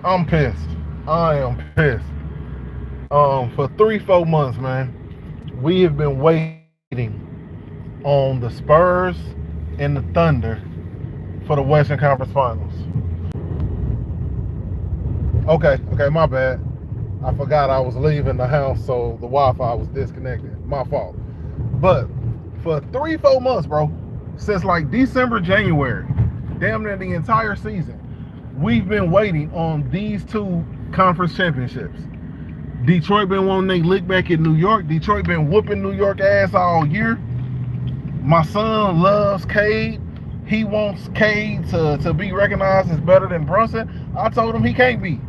I'm pissed. I am pissed. For 3, 4 months, man, we have been waiting on the Spurs and the Thunder for the Western Conference Finals. Okay, my bad. I forgot I was leaving the house, so the Wi-Fi was disconnected. My fault. But for 3, 4 months, bro, since like December, January, damn near the entire season, we've been waiting on these two conference championships. Detroit been wanting they lick back in New York. Detroit been whooping New York ass all year. My son loves Cade. He wants Cade to be recognized as better than Brunson. I told him he can't be.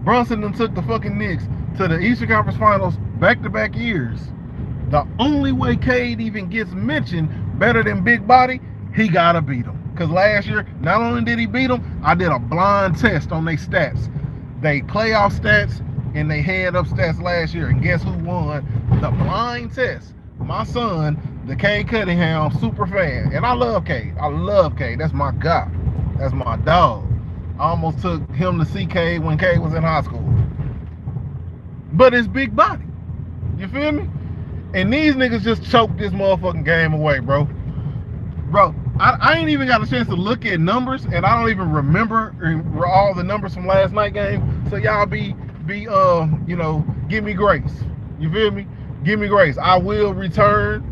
Brunson then took the fucking Knicks to the Eastern Conference Finals back-to-back years. The only way Cade even gets mentioned better than Big Body, he gotta beat him. Because last year, not only did he beat him, I did a blind test on their stats. They playoff stats and they head-up stats last year. And guess who won the blind test? My son, the Cade Cunningham super fan. And I love Cade. I love Cade. That's my guy. That's my dog. I almost took him to see Cade when Cade was in high school. But it's Big Body. You feel me? And these niggas just choked this motherfucking game away, bro. Bro, I ain't even got a chance to look at numbers, and I don't even remember all the numbers from last night game. So y'all give me grace. You feel me? Give me grace. I will return.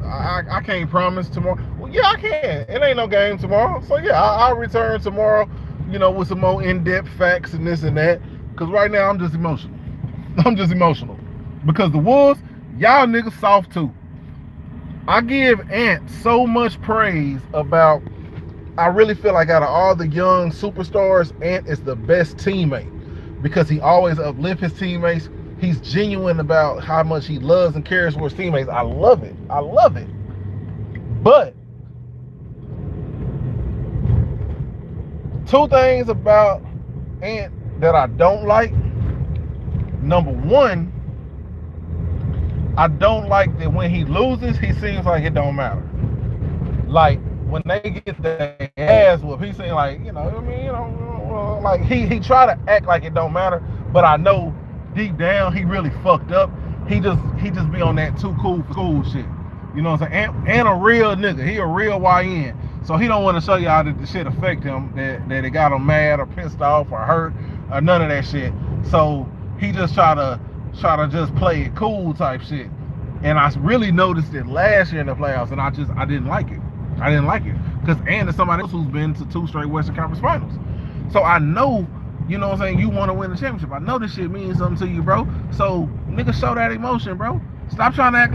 I can't promise tomorrow. Well, yeah, I can. It ain't no game tomorrow. So yeah, I'll return tomorrow, with some more in-depth facts and this and that. Because right now I'm just emotional. I'm just emotional. Because the Wolves, y'all niggas soft too. I give Ant so much praise about, I really feel like out of all the young superstars, Ant is the best teammate. Because he always uplifts his teammates. He's genuine about how much he loves and cares for his teammates. I love it. I love it. But two things about Ant that I don't like. Number one, I don't like that when he loses, he seems like it don't matter. Like when they get their ass whooped, he seems like, like he try to act like it don't matter, but I know deep down he really fucked up. He just be on that too cool for school shit. You know what I'm saying? And a real nigga. He a real YN. So he don't want to show y'all that the shit affect him, that it got him mad or pissed off or hurt or none of that shit. So he just try to just play it cool type shit. And I really noticed it last year in the playoffs, and I didn't like it. I didn't like it. Because and there's somebody else who's been to 2 straight Western Conference Finals. So I know, you know what I'm saying, you want to win the championship. I know this shit means something to you, bro. So nigga, show that emotion, bro. Stop trying to act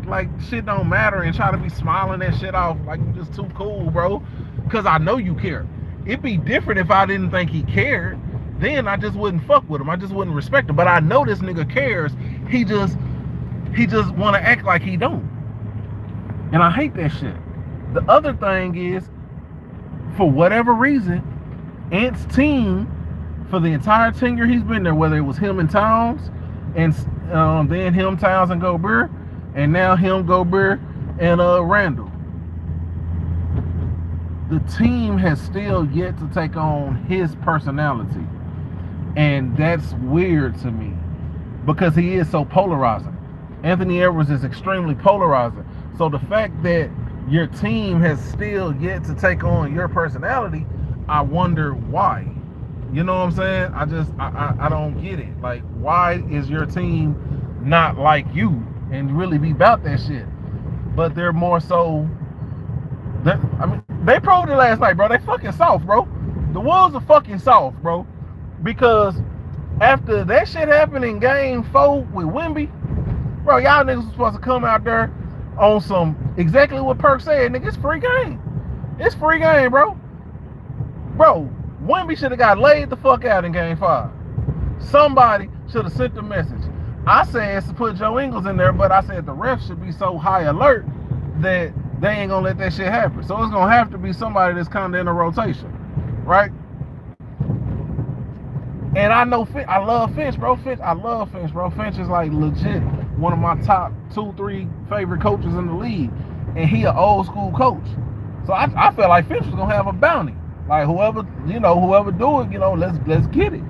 like shit don't matter and try to be smiling that shit off like you just too cool, bro. Because I know you care. It'd be different if I didn't think he cared. Then I just wouldn't fuck with him. I just wouldn't respect him. But I know this nigga cares. He just want to act like he don't. And I hate that shit. The other thing is, for whatever reason, Ant's team, for the entire tenure he's been there, whether it was him and Towns, and then him, Towns, and Gobert, and now him, Gobert, and Randall, the team has still yet to take on his personality. And that's weird to me because he is so polarizing. Anthony Edwards is extremely polarizing. So the fact that your team has still yet to take on your personality, I wonder why. You know what I'm saying? I don't get it. Like, why is your team not like you and really be about that shit? But they're more so, they proved it last night, bro. They fucking soft, bro. The Wolves are fucking soft, bro. Because after that shit happened in game 4 with Wemby, bro, y'all niggas was supposed to come out there on some exactly what Perk said, nigga. It's free game. It's free game, bro. Bro, Wemby should have got laid the fuck out in game 5. Somebody should have sent the message. I said to put Joe Ingles in there, but I said the refs should be so high alert that they ain't gonna let that shit happen. So it's gonna have to be somebody that's kind of in a rotation, right? And I know I love Finch, bro. I love Finch, bro. Finch is like legit one of my top 2-3 favorite coaches in the league. And he an old school coach. So I felt like Finch was gonna have a bounty. Like whoever do it, let's get it.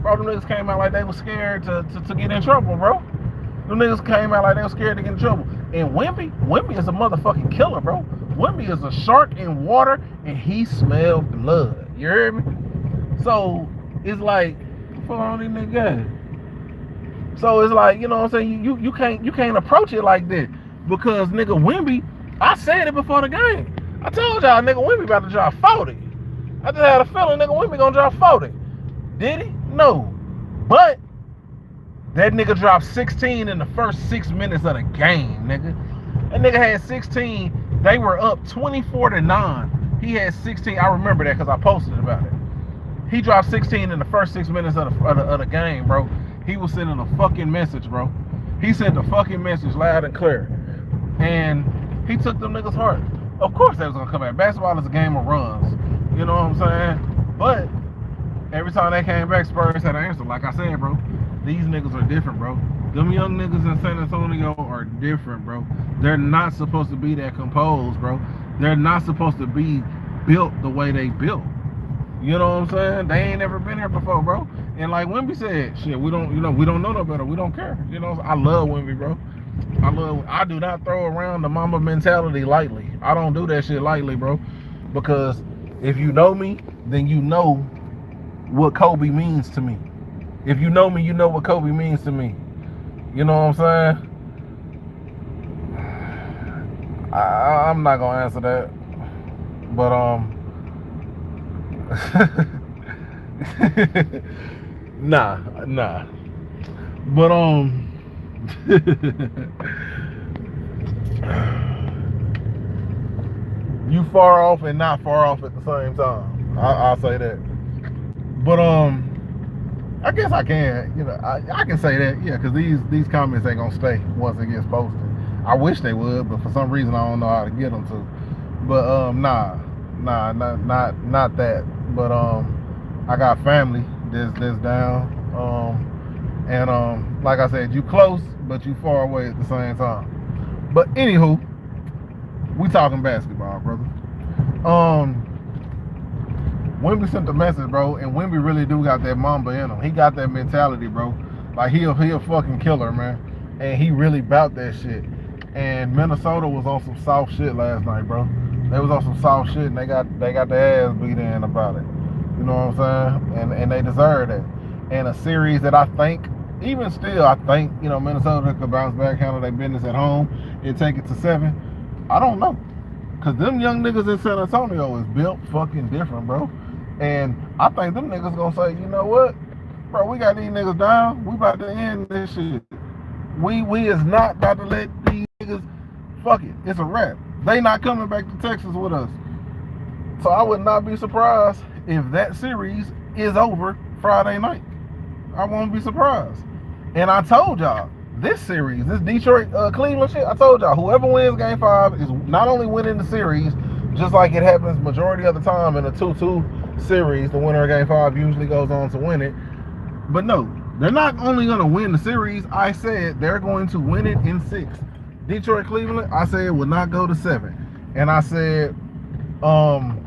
Bro, them niggas came out like they was scared to get in trouble, bro. Them niggas came out like they was scared to get in trouble. And Wemby is a motherfucking killer, bro. Wemby is a shark in water, and he smelled blood. You hear me? So it's like, fuck on these niggas. So it's like, you know what I'm saying? You can't approach it like that because nigga Wemby, I said it before the game. I told y'all nigga Wemby about to drop 40. I just had a feeling nigga Wemby gonna drop 40. Did he? No. But that nigga dropped 16 in the first 6 minutes of the game, nigga. That nigga had 16. They were up 24-9. He had 16. I remember that because I posted about it. He dropped 16 in the first 6 minutes of the game, bro. He was sending a fucking message, bro. He sent a fucking message loud and clear. And he took them niggas' heart. Of course they was gonna come back. Basketball is a game of runs. You know what I'm saying? But every time they came back, Spurs had an answer. Like I said, bro, these niggas are different, bro. Them young niggas in San Antonio are different, bro. They're not supposed to be that composed, bro. They're not supposed to be built the way they built. You know what I'm saying? They ain't never been here before, bro. And like Wemby said, shit, we don't know no better. We don't care. You know, I love Wemby, bro. I do not throw around the mama mentality lightly. I don't do that shit lightly, bro. Because if you know me, then you know what Kobe means to me. If you know me, you know what Kobe means to me. You know what I'm saying? I'm not gonna answer that. But nah. But you far off and not far off at the same time. I'll say that. But I guess I can. You know, I can say that. Yeah, because these comments ain't gonna stay once it gets posted. I wish they would, but for some reason I don't know how to get them to. But not that. But I got family that's down. And like I said, you close, but you far away at the same time. But anywho, we talking basketball, brother. Wemby sent the message, bro, and Wemby really do got that Mamba in him. He got that mentality, bro. Like he a fucking killer, man. And he really bout that shit. And Minnesota was on some soft shit last night, bro. They was on some soft shit, and they got their ass beat in about it. You know what I'm saying? And they deserve that. And a series that I think, even still, I think, you know, Minnesota could bounce back, handle their business at home, and take it to 7. I don't know. Because them young niggas in San Antonio is built fucking different, bro. And I think them niggas gonna say, you know what? Bro, we got these niggas down. We about to end this shit. We is not about to let these niggas, fuck it. It's a wrap. They not coming back to Texas with us. So I would not be surprised if that series is over Friday night. I won't be surprised. And I told y'all, this series, this Detroit Cleveland shit, I told y'all, whoever wins game 5 is not only winning the series, just like it happens majority of the time in a 2-2 series, the winner of game 5 usually goes on to win it. But no, they're not only going to win the series, I said they're going to win it in 6. Detroit Cleveland, I said will not go to 7. And I said, I'm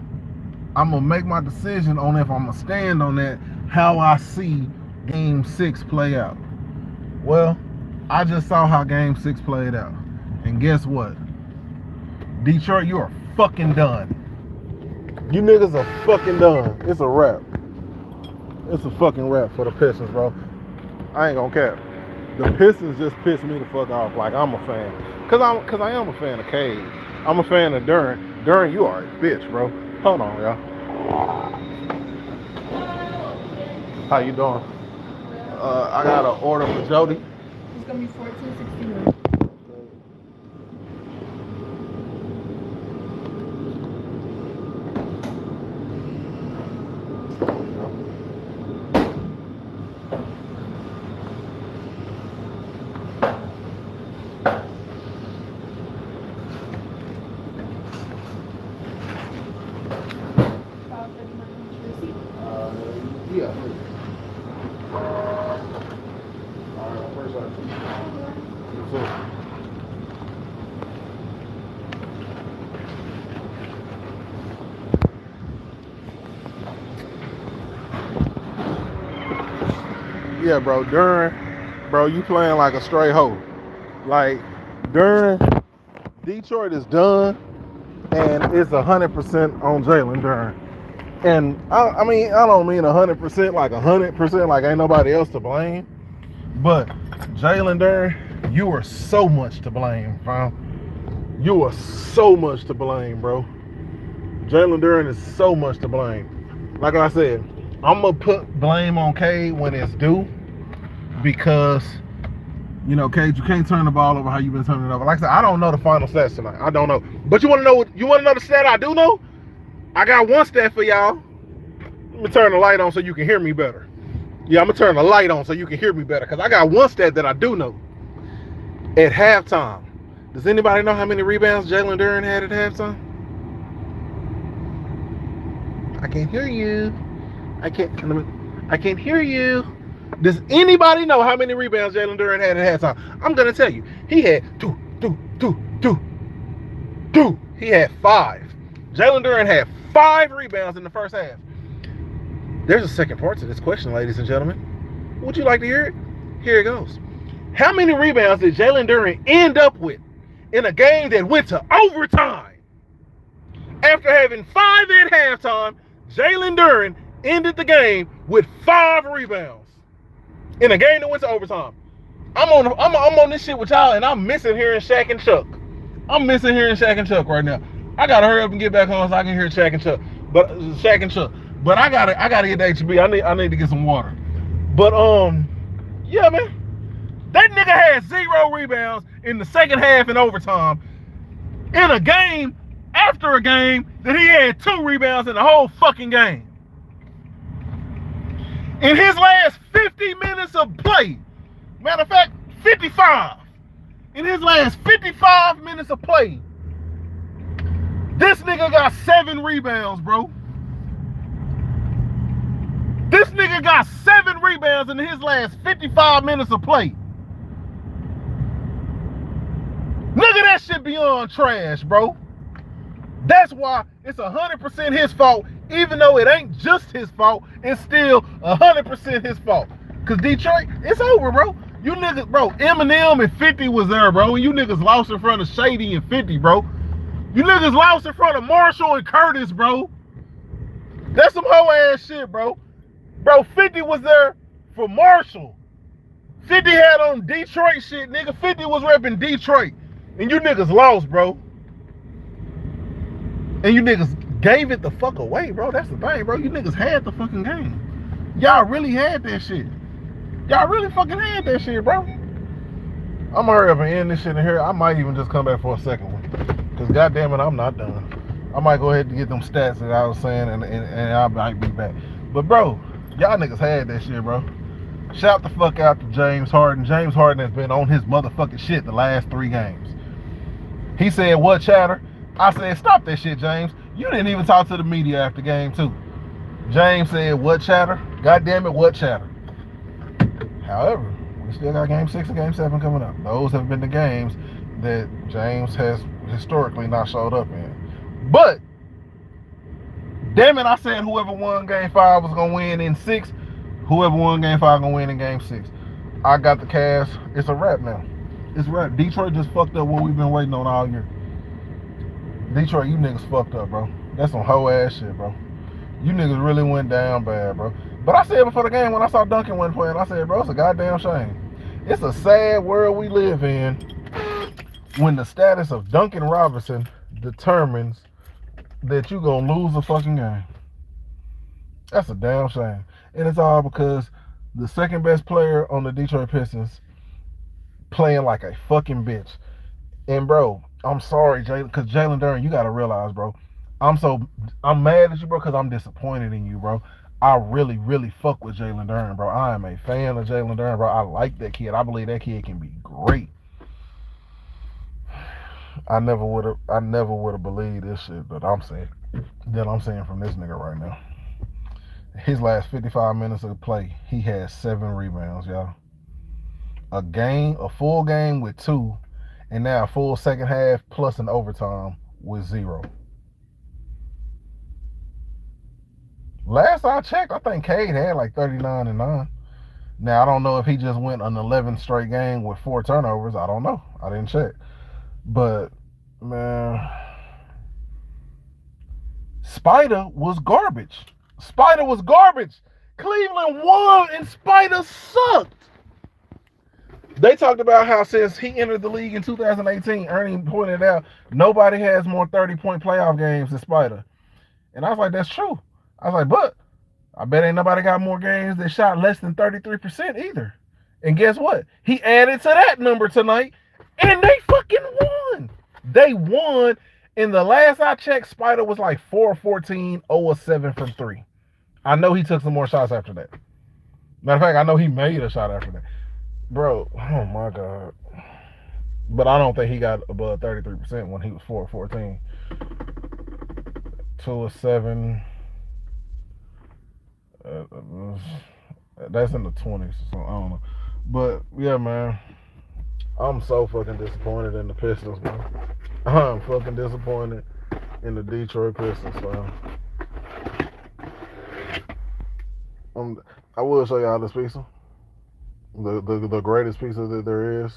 going to make my decision on if I'm going to stand on that, how I see game 6 play out. Well, I just saw how game 6 played out. And guess what? Detroit, you are fucking done. You niggas are fucking done. It's a wrap. It's a fucking wrap for the Pistons, bro. I ain't gonna cap. The Pistons just pissed me the fuck off like I'm a fan. Cause I am a fan of Cade. I'm a fan of Duren. Duren, you are a bitch, bro. Hold on, y'all. How you doing? I got an order for Jody. It's gonna be $14.61. Yeah. Alright, first item. Yeah, bro. Duran, bro, you playing like a straight hoe. Like Duran, Detroit is done, and it's 100% on Jalen Duran. And I mean, I don't mean 100% like 100% like ain't nobody else to blame, but Jalen Duran, you are so much to blame, bro. You are so much to blame, bro. Jalen Duran is so much to blame. Like I said, I'm gonna put blame on Cade when it's due, because you know, Cade, you can't turn the ball over how you've been turning it over. Like I said, I don't know the final stats tonight. I don't know. But you want to know what? You want to know the stat I do know? I got one stat for y'all. Let me turn the light on so you can hear me better. Yeah, I'm gonna turn the light on so you can hear me better, because I got one stat that I do know. At halftime, does anybody know how many rebounds Jalen Duran had at halftime? I can't hear you. I can't hear you. Does anybody know how many rebounds Jalen Duran had at halftime? I'm gonna tell you. He had two. He had 5. Jalen Duran had 5 rebounds in the first half. There's a second part to this question, ladies and gentlemen. Would you like to hear it? Here it goes. How many rebounds did Jalen Duran end up with in a game that went to overtime? After having 5 at halftime, Jalen Duran ended the game with 5 rebounds in a game that went to overtime. I'm on this shit with y'all, and I'm missing hearing Shaq and Chuck. I'm missing hearing Shaq and Chuck right now. I gotta hurry up and get back home so I can hear Shaq and Chuck. But I gotta get to HB. I need to get some water. But yeah, man. That nigga had 0 rebounds in the second half in overtime, in a game after a game that he had 2 rebounds in the whole fucking game. In his last 50 minutes of play, matter of fact, 55. In his last 55 minutes of play, this nigga got 7 rebounds, bro. This nigga got 7 rebounds in his last 55 minutes of play. Nigga, that shit beyond trash, bro. That's why it's 100% his fault, even though it ain't just his fault. It's still 100% his fault. Cause Detroit, it's over, bro. You niggas, bro, Eminem and 50 was there, bro. And you niggas lost in front of Shady and 50, bro. You niggas lost in front of Marshall and Curtis, bro. That's some hoe ass shit, bro. Bro, 50 was there for Marshall. 50 had on Detroit shit, nigga. 50 was repping Detroit. And you niggas lost, bro. And you niggas gave it the fuck away, bro. That's the thing, bro. You niggas had the fucking game. Y'all really had that shit. Y'all really fucking had that shit, bro. I'm gonna hurry up and end this shit in here. I might even just come back for a second one. Because goddamn it, I'm not done. I might go ahead and get them stats that I was saying, and I might be back. But bro, y'all niggas had that shit, bro. Shout the fuck out to James Harden. James Harden has been on his motherfucking shit the last 3 games. He said, what, chatter? I said, stop that shit, James. You didn't even talk to the media after game 2. James said, what, chatter? God damn it, what, chatter? However, we still got game 6 and game 7 coming up. Those have been the games that James has historically not showed up in. But, damn it, I said whoever won game 5 was going to win in 6. Whoever won game 5 going to win in game 6. I got the Cavs. It's a wrap now. It's a wrap. Detroit just fucked up what we've been waiting on all year. Detroit, you niggas fucked up, bro. That's some hoe ass shit, bro. You niggas really went down bad, bro. But I said before the game when I saw Duncan wasn't playing, I said, bro, it's a goddamn shame. It's a sad world we live in when the status of Duncan Robinson determines that you gonna lose a fucking game. That's a damn shame. And it's all because the second best player on the Detroit Pistons playing like a fucking bitch. And bro, I'm sorry, Jalen, because Jalen Duran, you gotta realize, bro, I'm mad at you, bro, because I'm disappointed in you, bro. I really, really fuck with Jalen Duran, bro. I am a fan of Jalen Duran, bro. I like that kid. I believe that kid can be great. I never would have believed this shit that I'm saying from this nigga right now. His last 55 minutes of play, he had 7 rebounds, y'all. A full game with 2, and now a full second half plus an overtime with 0. Last I checked, I think Cade had like 39 and 9. Now I don't know if he just went an 11 straight game with 4 turnovers. I don't know. I didn't check. But man, Spider was garbage. Spider was garbage. Cleveland won and Spider sucked. They talked about how since he entered the league in 2018, Ernie pointed out nobody has more 30-point playoff games than Spider. And I was like, that's true. I was like, but I bet ain't nobody got more games that shot less than 33% either. And guess what? He added to that number tonight, and they fucking won. They won. In the last I checked, Spider was like 4-14, 0-7 from 3. I know he took some more shots after that. Matter of fact, I know he made a shot after that. Bro, oh my God. But I don't think he got above 33% when he was 4-14. 2-7. That's in the 20s, so I don't know. But yeah, man, I'm so fucking disappointed in the Pistons, man. I'm fucking disappointed in the Detroit Pistons, man. I will show y'all this pizza, the greatest pizza that there is.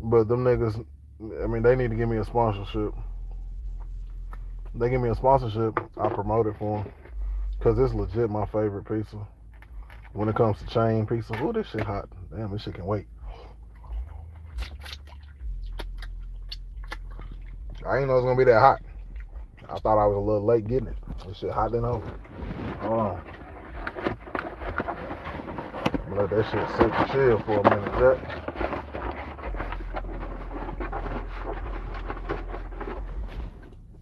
But them niggas, I mean, they need to give me a sponsorship. They give me a sponsorship, I promote it for them. Because it's legit my favorite pizza. When it comes to chain pizza. Ooh, this shit hot. Damn, this shit can wait. I didn't know it was going to be that hot. I thought I was a little late getting it. This shit hot than over. Hold on. Let that shit sit and chill for a minute, Jack.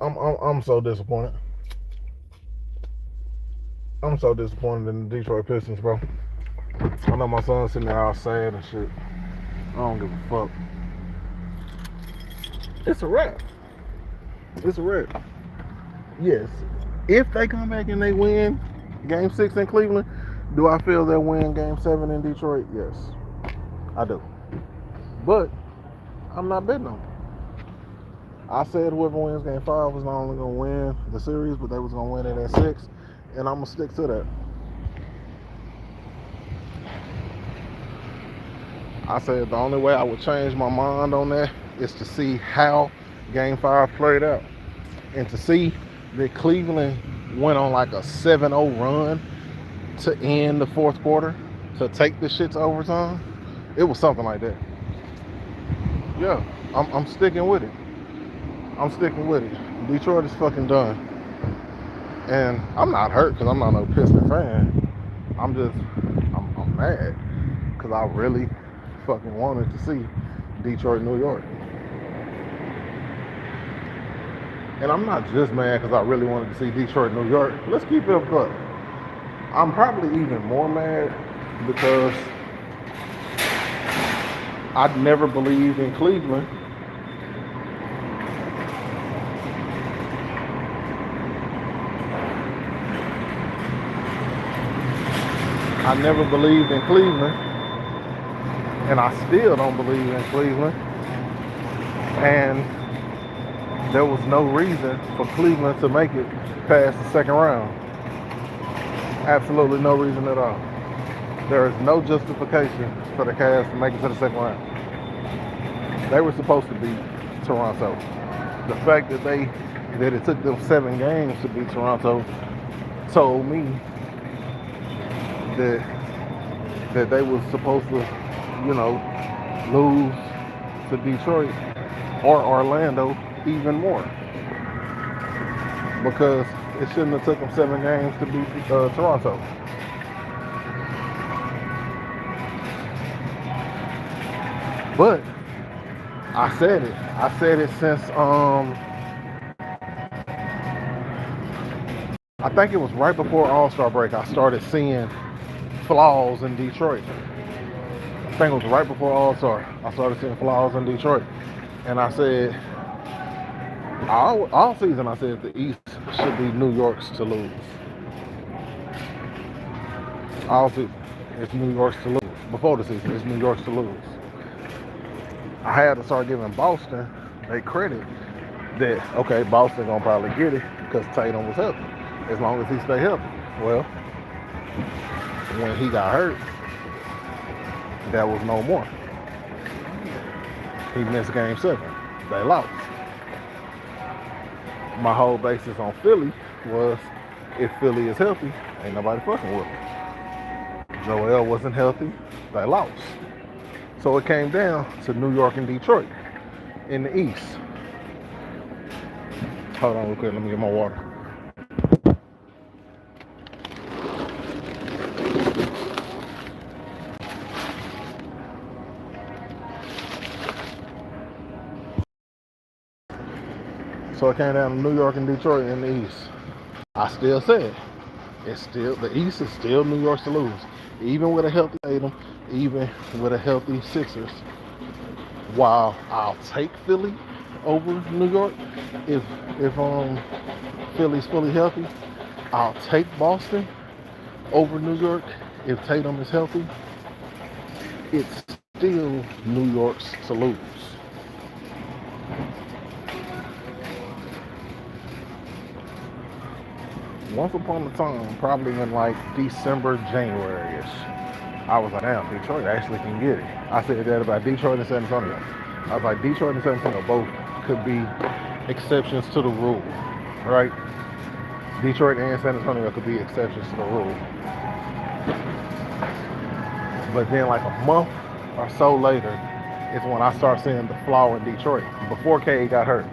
I'm so disappointed. I'm so disappointed in the Detroit Pistons, bro. I know my son's sitting there all sad and shit. I don't give a fuck. It's a wrap. It's a wrap. Yes. If they come back and they win Game 6 in Cleveland, do I feel they'll win Game 7 in Detroit? Yes. I do. But I'm not betting on it. I said whoever wins Game 5 was not only going to win the series, but they was going to win it at 6. And I'm going to stick to that. I said the only way I would change my mind on that is to see how Game 5 played out. And to see that Cleveland went on like a 7-0 run to end the fourth quarter, to take the shit to overtime. It was something like that. Yeah, I'm sticking with it. I'm sticking with it. Detroit is fucking done. And I'm not hurt because I'm not no Piston fan. I'm mad because I really fucking wanted to see Detroit, New York. And I'm not just mad because I really wanted to see Detroit, New York. Let's keep it up close. I'm probably even more mad because I never believed in Cleveland. I never believed in Cleveland, and I still don't believe in Cleveland. And there was no reason for Cleveland to make it past the second round. Absolutely no reason at all. There is no justification for the Cavs to make it to the second round. They were supposed to beat Toronto. The fact that it took them 7 games to beat Toronto told me that they were supposed to, lose to Detroit or Orlando even more. Because it shouldn't have took them 7 games to beat Toronto. But I said it. I said it since I think it was right before All-Star break. I started seeing flaws in Detroit. I think it was right before All-Star. I started seeing flaws in Detroit. And I said, all season I said the East should be New York's to lose. All season, it's New York's to lose. Before the season, it's New York's to lose. I had to start giving Boston a credit that, okay, Boston gonna probably get it because Tatum was healthy. As long as he stay healthy. Well, when he got hurt, That was no more. He missed game 7. They lost. My whole basis on Philly was if Philly is healthy, ain't nobody fucking with them. Joel wasn't healthy, they lost. So it came down to New York and Detroit in the East. Hold on real quick, let me get my water. So it came down to New York and Detroit in the East. I still said the East is still New York's to lose, even with a healthy Tatum, even with a healthy Sixers. While I'll take Philly over New York if Philly's fully healthy, I'll take Boston over New York if Tatum is healthy. It's still New York's to lose. Once upon a time, probably in like December, January-ish, I was like, damn, Detroit actually can get it. I said that about Detroit and San Antonio. I was like, Detroit and San Antonio both could be exceptions to the rule, right? Detroit and San Antonio could be exceptions to the rule. But then like a month or so later is when I start seeing the flaw in Detroit, before Cade got hurt.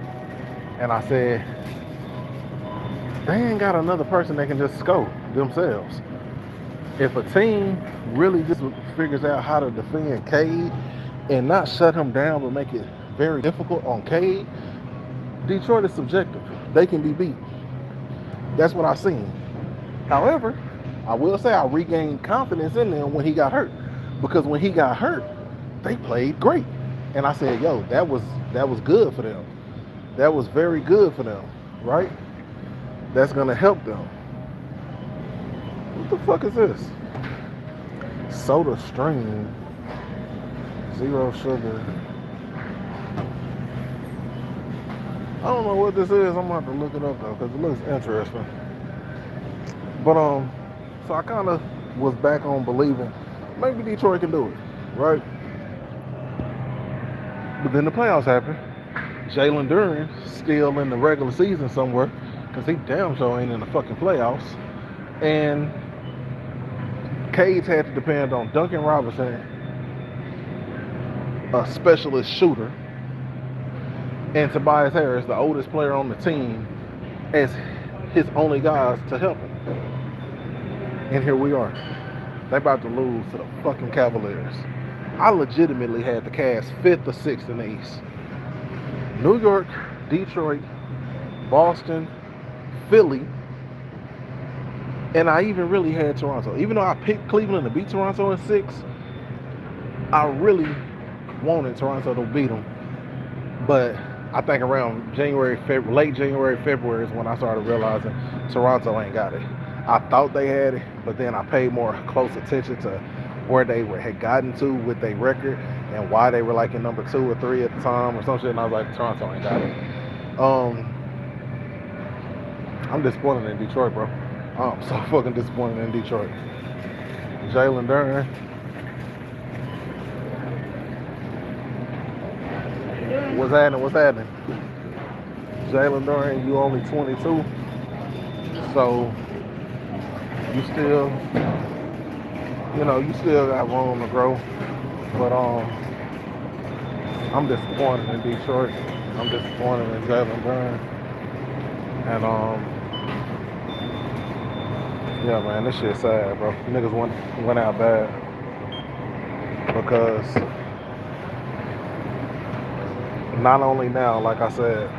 And I said, they ain't got another person that can just scope themselves. If a team really just figures out how to defend Cade and not shut him down but make it very difficult on Cade, Detroit is subjective. They can be beat. That's what I seen. However, I will say I regained confidence in them when he got hurt. Because when he got hurt, they played great. And I said, yo, that was good for them. That was very good for them, right? That's gonna help them. What the fuck is this? Soda Stream, 0 sugar. I don't know what this is. I'm gonna have to look it up though, because it looks interesting. But so I kind of was back on believing maybe Detroit can do it, right? But then the playoffs happened. Jalen Duren still in the regular season somewhere, because he damn sure ain't in the fucking playoffs. And Cade's had to depend on Duncan Robinson, a specialist shooter, and Tobias Harris, the oldest player on the team, as his only guys to help him. And here we are. They about to lose to the fucking Cavaliers. I legitimately had the Cavs 5th or 6th in the East. New York, Detroit, Boston, Philly, and I even really had Toronto. Even though I picked Cleveland to beat Toronto in 6, I really wanted Toronto to beat them. But I think around late January, February is when I started realizing Toronto ain't got it. I thought they had it, but then I paid more close attention to where they had gotten to with their record and why they were like in number 2 or 3 at the time or some shit, and I was like, Toronto ain't got it. I'm disappointed in Detroit, bro. I'm so fucking disappointed in Detroit. Jalen Duren. What's happening? Jalen Duren, you only 22. So you still got room to grow. But I'm disappointed in Detroit. I'm disappointed in Jalen Duren. And yeah, man, this shit's sad, bro. Niggas went out bad because not only now, like I said,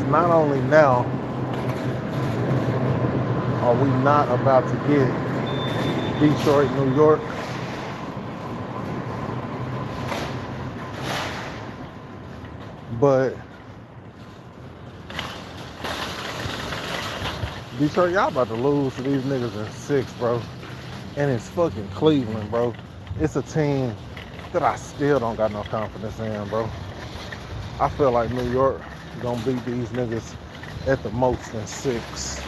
not only now are we not about to get Detroit, New York, but Detroit, y'all about to lose to these niggas in 6, bro. And it's fucking Cleveland, bro. It's a team that I still don't got no confidence in, bro. I feel like New York gonna beat these niggas at the most in 6.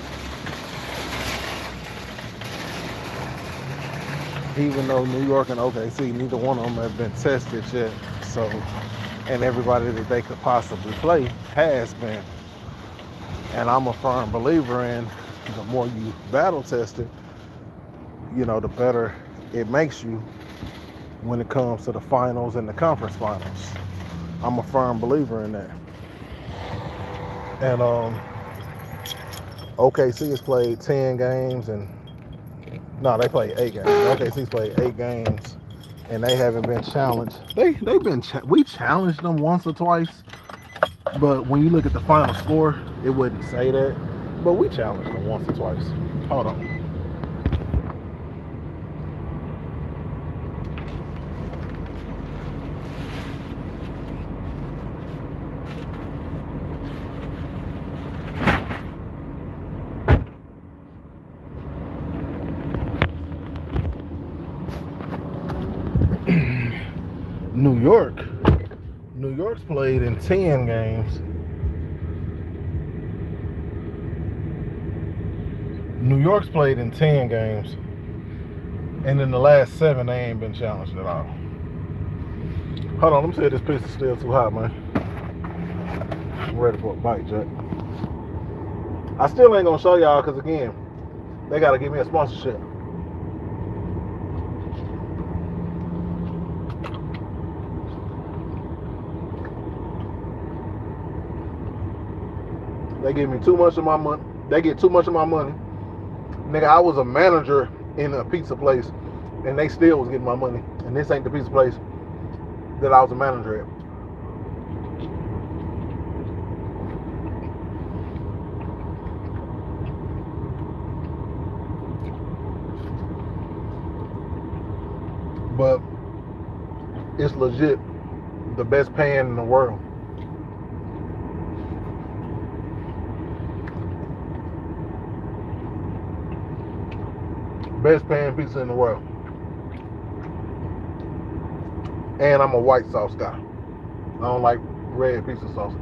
Even though New York and OKC, neither one of them have been tested yet. So, and everybody that they could possibly play has been. And I'm a firm believer in the more you battle tested, the better it makes you when it comes to the finals and the conference finals. I'm a firm believer in that. And OKC has played 10 games and they played 8 games. OKC's played 8 games and they haven't been challenged. We challenged them once or twice, but when you look at the final score, it wouldn't say that. But we challenged them once or twice. Hold on. New York's played in 10 games. New York's played in 10 games. And in the last 7, they ain't been challenged at all. Hold on, let me see if this piece is still too hot, man. I'm ready for a bite, Jack. I still ain't gonna show y'all because, again, they gotta give me a sponsorship. They give me too much of my money. They get too much of my money. Nigga, I was a manager in a pizza place, and they still was getting my money. And this ain't the pizza place that I was a manager at. But it's legit the best pan in the world. Best pan pizza in the world. And I'm a white sauce guy. I don't like red pizza sauce.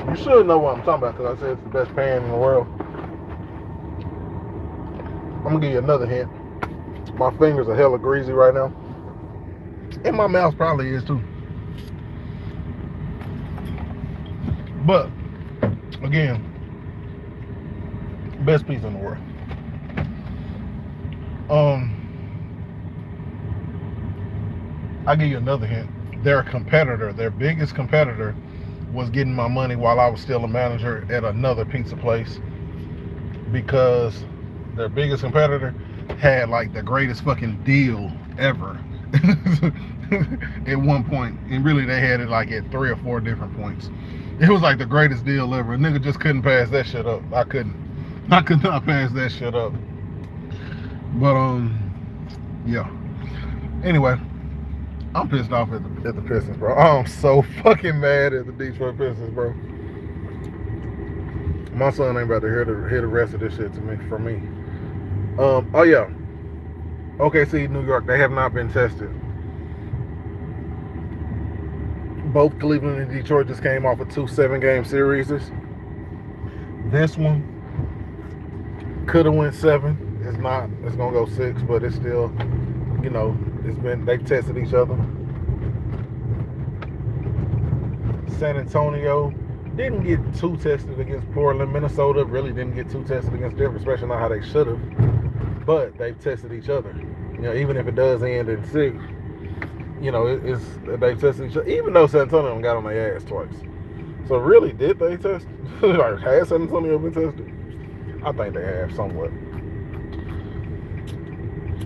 You should know what I'm talking about because I said it's the best pan in the world. I'm gonna give you another hint. My fingers are hella greasy right now. And my mouth probably is too. But, again, best pizza in the world. I'll give you another hint. Their competitor, their biggest competitor, was getting my money while I was still a manager at another pizza place, because their biggest competitor had like the greatest fucking deal ever at one point, and really they had it like at 3 or 4 different points. It was like the greatest deal ever. A nigga just couldn't pass that shit up. I could not pass that shit up. But yeah. Anyway, I'm pissed off at the Pistons, bro. I'm so fucking mad at the Detroit Pistons, bro. My son ain't about to hear the rest of this shit from me. Oh yeah. OKC, New York, they have not been tested. Both Cleveland and Detroit just came off of 2 7-game series. This one could have went 7. It's not. It's gonna go 6, but it's still, they've tested each other. San Antonio didn't get too tested against Portland. Minnesota really didn't get too tested against Denver, especially not how they should have. But they've tested each other. Even if it does end in 6, they've tested each other. Even though San Antonio got on their ass twice. So really, did they test? Like, has San Antonio been tested? I think they have somewhat.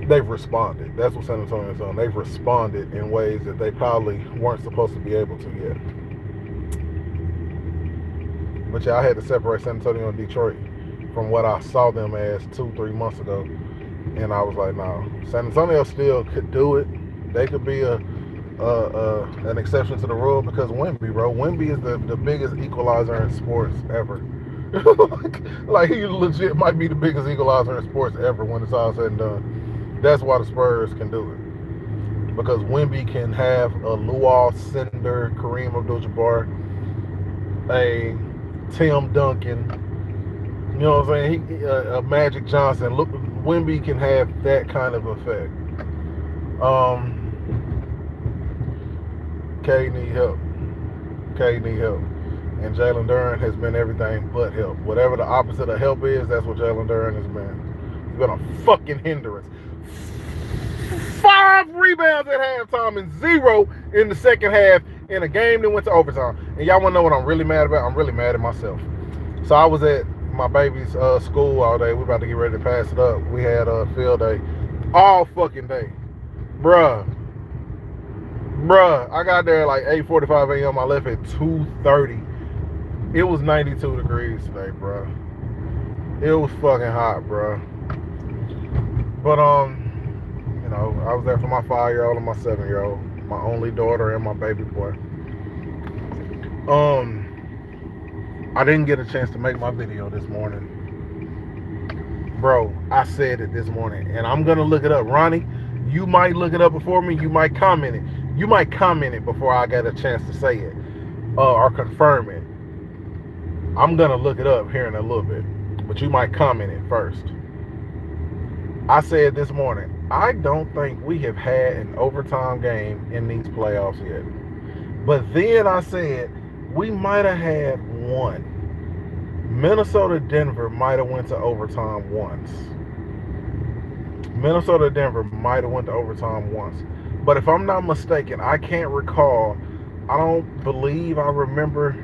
They've responded. That's what San Antonio's done. They've responded in ways that they probably weren't supposed to be able to yet. But yeah, I had to separate San Antonio and Detroit from what I saw them as 2-3 months ago. And I was like, no, San Antonio still could do it. They could be an exception to the rule because Wemby, bro. Wemby is the biggest equalizer in sports ever. Like, he legit might be the biggest equalizer in sports ever when it's all said and done. That's why the Spurs can do it. Because Wemby can have a Luol Cinder, Kareem Abdul-Jabbar, a Tim Duncan, you know what I'm saying? A Magic Johnson. Look, Wemby can have that kind of effect. K need help. And Jalen Duren has been everything but help. Whatever the opposite of help is, that's what Jalen Duren has been. He's been a fucking hindrance. 5 rebounds at halftime and 0 in the second half in a game that went to overtime. And y'all want to know what I'm really mad about? I'm really mad at myself. So I was at my baby's school all day. We're about to get ready to pass it up. We had a field day all fucking day. Bruh, I got there like 8:45 a.m. I left at 2:30. It was 92 degrees today, bruh. It was fucking hot, bruh. But you know, I was there for my 5-year-old and my 7-year-old, my only daughter and my baby boy. I didn't get a chance to make my video this morning. Bro, I said it this morning, and I'm gonna look it up. Ronnie, you might look it up before me. You might comment it. You might comment it before I get a chance to say it or confirm it. I'm gonna look it up here in a little bit, but you might comment it first. I said this morning, I don't think we have had an overtime game in these playoffs yet. But then I said we might have had one. Minnesota-Denver might have went to overtime once. Minnesota-Denver might have went to overtime once. But if I'm not mistaken, I can't recall. I don't believe I remember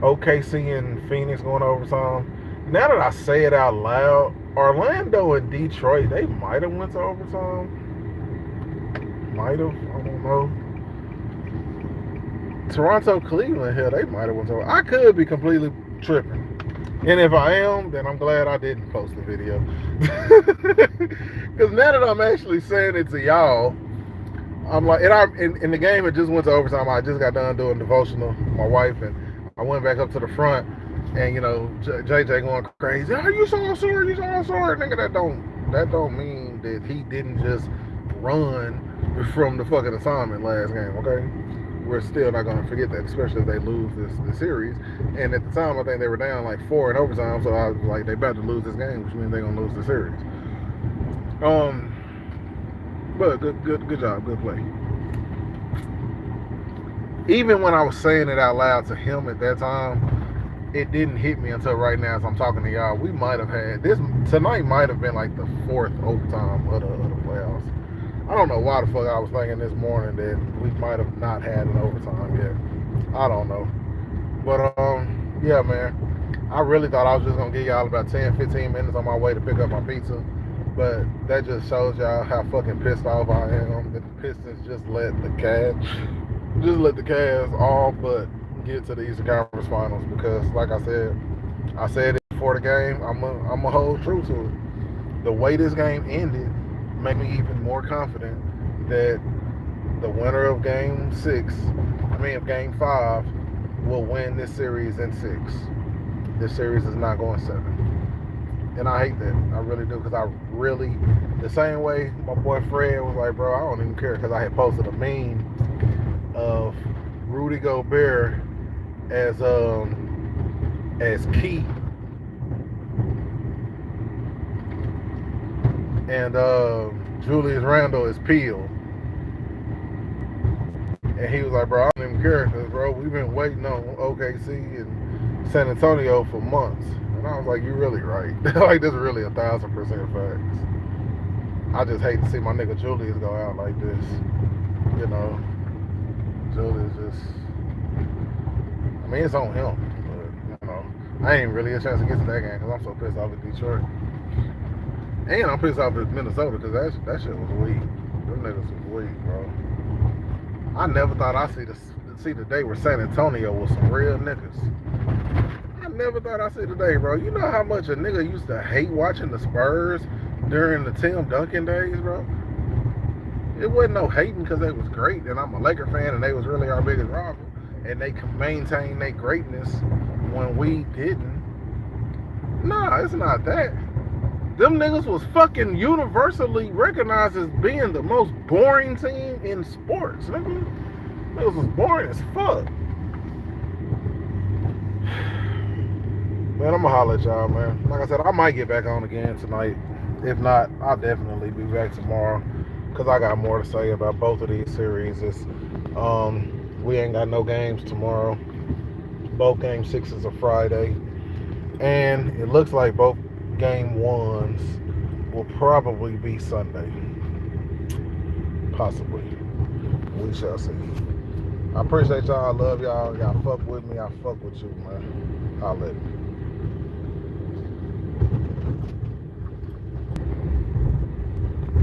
OKC and Phoenix going to overtime. Now that I say it out loud, Orlando and Detroit, they might have went to overtime. Might have. I don't know. Toronto, Cleveland, hell, they might have went to. I could be completely tripping. And if I am, then I'm glad I didn't post the video. Because now that I'm actually saying it to y'all, I'm like, and the game had just went to overtime. I just got done doing devotional with my wife, and I went back up to the front, and you know, JJ going crazy. Oh, you saw a sword, nigga. That don't mean that he didn't just run from the fucking assignment last game. Okay. We're still not going to forget that, especially if they lose this series. And at the time, I think they were down like 4 in overtime, so I was like, they about to lose this game, which means they're going to lose the series. But good job, good play. Even when I was saying it out loud to him at that time, it didn't hit me until right now as I'm talking to y'all. We might have had this tonight. Might have been like the 4th overtime of the playoffs. I don't know why the fuck I was thinking this morning that we might have not had an overtime yet. I don't know. But, yeah, man. I really thought I was just going to give y'all about 10, 15 minutes on my way to pick up my pizza. But that just shows y'all how fucking pissed off I am. The Pistons just let the Cavs all but get to the Eastern Conference Finals. Because, like I said it before the game, I'm going to hold true to it. The way this game ended make me even more confident that the winner of Game 5 will win this series in 6. This series is not going 7. And I hate that. I really do, because the same way my boy Fred was like, bro, I don't even care, because I had posted a meme of Rudy Gobert as Key and Julius Randle is Peel. And he was like, bro, I don't even care, because, bro, we've been waiting on OKC and San Antonio for months. And I was like, you're really right. Like, this is really 1,000% facts. I just hate to see my nigga Julius go out like this. You know, Julius just, I mean, it's on him. But, I ain't really a chance to get to that game because I'm so pissed off at Detroit. And I'm pissed off at Minnesota because that shit was weak. Them niggas was weak, bro. I never thought I'd see the day where San Antonio was some real niggas. I never thought I'd see the day, bro. You know how much a nigga used to hate watching the Spurs during the Tim Duncan days, bro? It wasn't no hating because they was great, and I'm a Laker fan, and they was really our biggest rival, and they could maintain their greatness when we didn't. Nah, it's not that. Them niggas was fucking universally recognized as being the most boring team in sports, nigga. Niggas was boring as fuck. Man, I'm gonna holler at y'all, man. Like I said, I might get back on again tonight. If not, I'll definitely be back tomorrow because I got more to say about both of these series. We ain't got no games tomorrow. Both game 6s are Friday. And it looks like both game 1s will probably be Sunday. Possibly. We shall see. I appreciate y'all. I love y'all. Y'all fuck with me. I fuck with you, man. I'll let you.